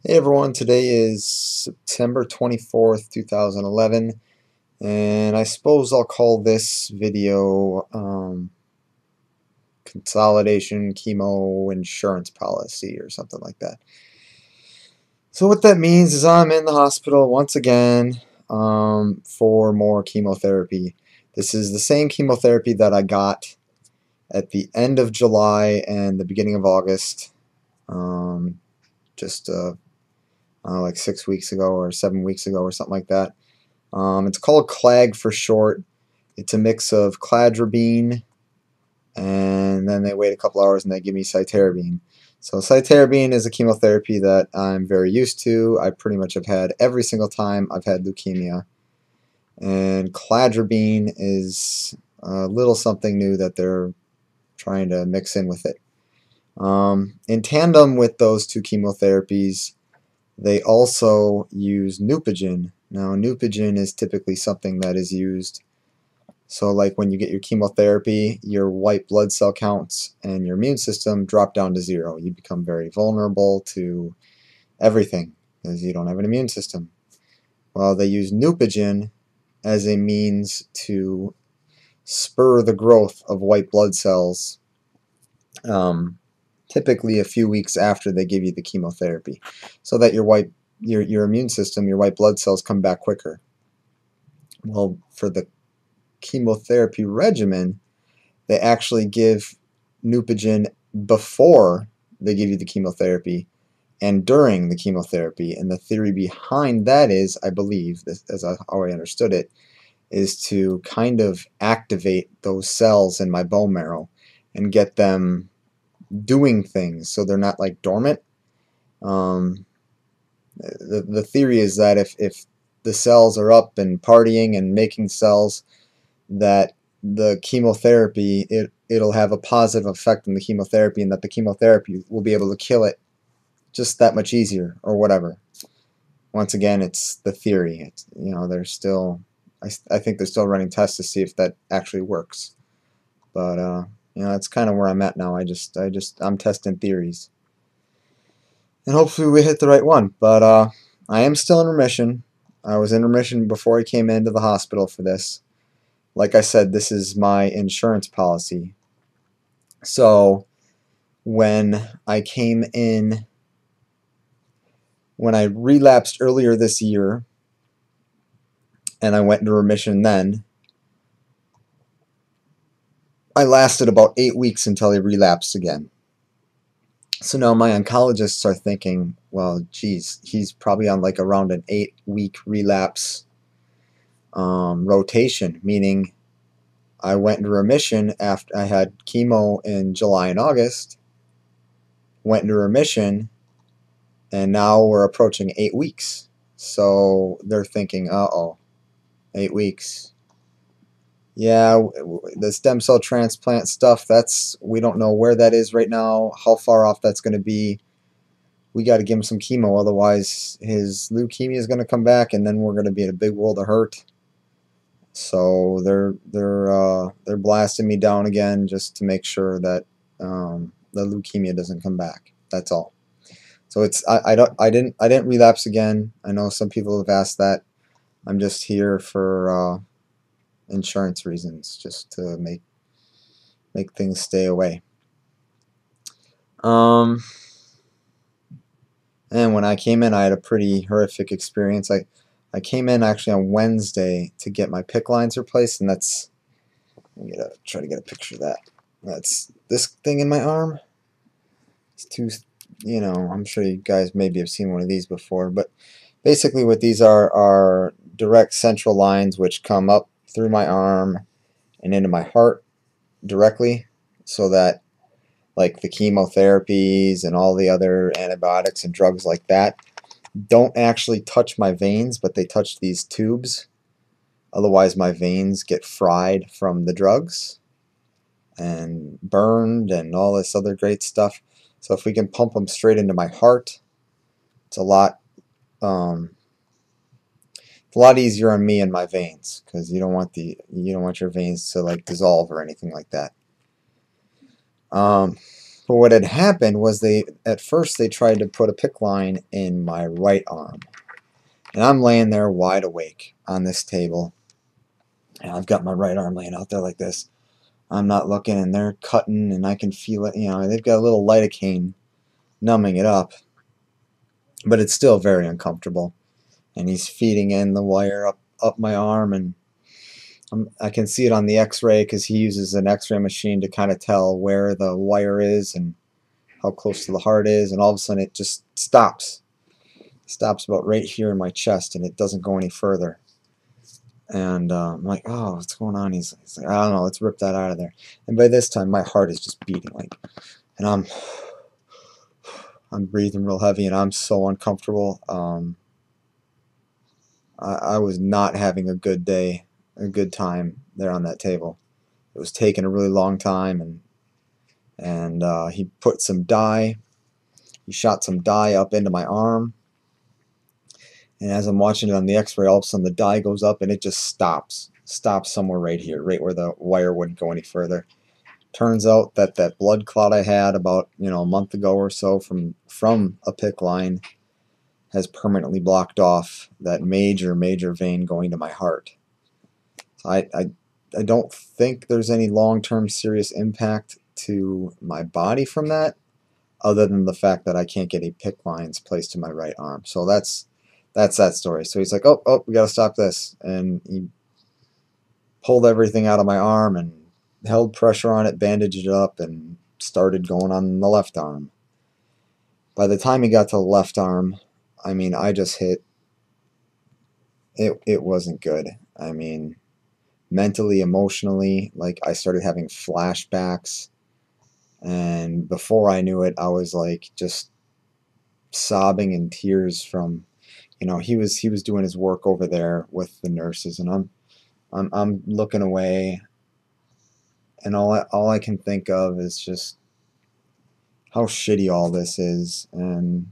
Hey everyone, today is September 24th, 2011, and I suppose I'll call this video Consolidation Chemo Insurance Policy or something like that. So what that means is I'm in the hospital once again for more chemotherapy. This is the same chemotherapy that I got at the end of July and the beginning of August, just like 6 weeks ago or 7 weeks ago or something like that. It's called CLAG for short. It's a mix of cladribine, and then they wait a couple hours and they give me cytarabine. So cytarabine is a chemotherapy that I'm very used to. I pretty much have had every single time I've had leukemia. And cladribine is a little something new that they're trying to mix in with it. In tandem with those two chemotherapies, they also use Neupogen. Now, Neupogen is typically something that is used, so like when you get your chemotherapy, your white blood cell counts and your immune system drop down to 0. You become very vulnerable to everything because you don't have an immune system. Well, they use Neupogen as a means to spur the growth of white blood cells, typically a few weeks after they give you the chemotherapy, so that your immune system, your white blood cells come back quicker. Well, for the chemotherapy regimen, they actually give Neupogen before they give you the chemotherapy and during the chemotherapy. And the theory behind that is, I believe, as how I understood it, is to kind of activate those cells in my bone marrow and get them doing things so they're not like dormant. The theory is that if the cells are up and partying and making cells, that the chemotherapy, it'll have a positive effect on the chemotherapy, and that the chemotherapy will be able to kill it just that much easier or whatever. Once again, it's the theory. It's, they're still, I think they're still running tests to see if that actually works. But that's kind of where I'm at now. I'm testing theories, and hopefully we hit the right one. But I am still in remission. I was in remission before I came into the hospital for this. Like I said, this is my insurance policy. So when I relapsed earlier this year, and I went into remission then, I lasted about 8 weeks until I relapsed again. So now my oncologists are thinking, well, geez, he's probably on like around an 8-week relapse rotation, meaning I went into remission after I had chemo in July and August, went into remission, and now we're approaching 8 weeks. So they're thinking, uh-oh, 8 weeks. Yeah, the stem cell transplant stuff, we don't know where that is right now, how far off that's going to be. We got to give him some chemo, otherwise his leukemia is going to come back, and then we're going to be in a big world of hurt. So they're blasting me down again just to make sure that the leukemia doesn't come back. That's all. So I didn't relapse again. I know some people have asked that. I'm just here for insurance reasons, just to make things stay away. And when I came in, I had a pretty horrific experience. I came in actually on Wednesday to get my PICC lines replaced, and that's, I'm gonna try to get a picture of that. That's this thing in my arm. It's two, I'm sure you guys maybe have seen one of these before, but basically what these are direct central lines which come up through my arm and into my heart directly, so that like the chemotherapies and all the other antibiotics and drugs like that don't actually touch my veins, but they touch these tubes. Otherwise my veins get fried from the drugs and burned and all this other great stuff. So if we can pump them straight into my heart, it's a lot easier on me and my veins, because you don't want your veins to like dissolve or anything like that. But what had happened was at first they tried to put a PICC line in my right arm. And I'm laying there wide awake on this table. And I've got my right arm laying out there like this. I'm not looking, and they're cutting, and I can feel it. You know, they've got a little lidocaine numbing it up. But it's still very uncomfortable. And he's feeding in the wire up my arm, and I can see it on the x-ray because he uses an x-ray machine to kind of tell where the wire is and how close to the heart is, and all of a sudden it just stops about right here in my chest, and it doesn't go any further. And I'm like, oh, what's going on? He's like, I don't know, let's rip that out of there. And by this time my heart is just beating, like, and I'm breathing real heavy, and I'm so uncomfortable. I was not having a good day, a good time there on that table. It was taking a really long time, and he put some dye. He shot some dye up into my arm, and as I'm watching it on the x-ray, all of a sudden the dye goes up and it just stops somewhere right here, right where the wire wouldn't go any further. Turns out that that blood clot I had about a month ago or so from a PICC line has permanently blocked off that major vein going to my heart. So I don't think there's any long-term serious impact to my body from that, other than the fact that I can't get any PICC lines placed to my right arm. So that's that story. So he's like, oh, we gotta stop this, and he pulled everything out of my arm and held pressure on it, bandaged it up, and started going on the left arm. By the time he got to the left arm, I mean, I just hit, it wasn't good. I mean, mentally, emotionally, like, I started having flashbacks, and before I knew it, I was like just sobbing in tears from, he was doing his work over there with the nurses, and I'm looking away, and all I can think of is just how shitty all this is, and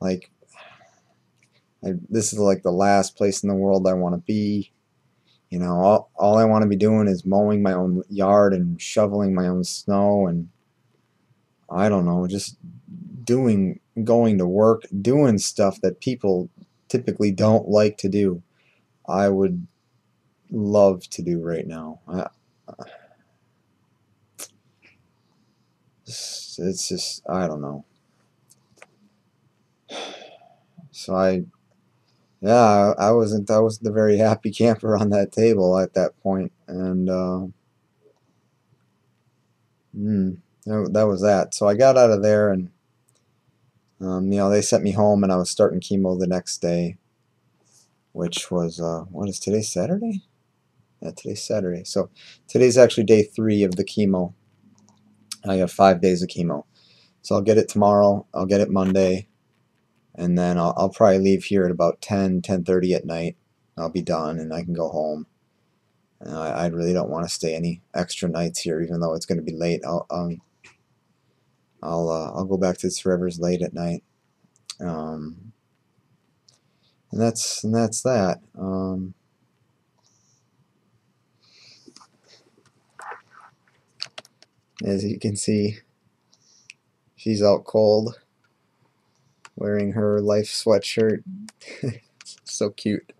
like, this is like the last place in the world I want to be. All I want to be doing is mowing my own yard and shoveling my own snow, and I don't know, just going to work, doing stuff that people typically don't like to do. I would love to do right now. It's just, I don't know. So I wasn't a very happy camper on that table at that point, and that was that. So I got out of there, and they sent me home, and I was starting chemo the next day, which was what is today, Saturday? Yeah, today's Saturday. So today's actually day 3 of the chemo. I have 5 days of chemo, so I'll get it tomorrow. I'll get it Monday. And then I'll probably leave here at about 10:30 at night. I'll be done, and I can go home. I really don't want to stay any extra nights here, even though it's going to be late. I'll go back to the rivers late at night. And that's that. As you can see, she's out cold, wearing her life sweatshirt. So cute.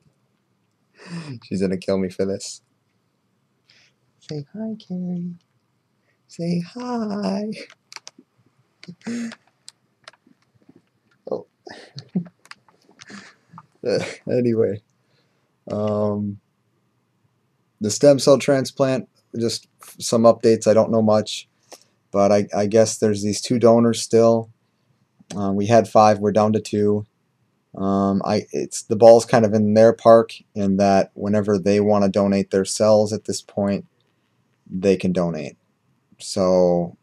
She's gonna kill me for this. Say hi, Carrie. Say hi. Oh. Anyway, the stem cell transplant, just some updates. I don't know much, but I guess there's these 2 donors still. We had 5, we're down to 2. It's the ball's kind of in their park, in that whenever they want to donate their cells at this point, they can donate. So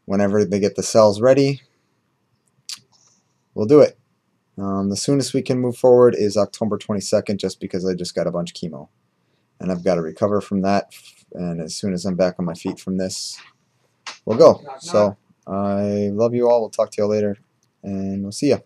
whenever they get the cells ready, we'll do it. The soonest we can move forward is October 22nd, just because I just got a bunch of chemo, and I've got to recover from that, and as soon as I'm back on my feet from this, we'll go. So I love you all. We'll talk to you all later, and we'll see ya.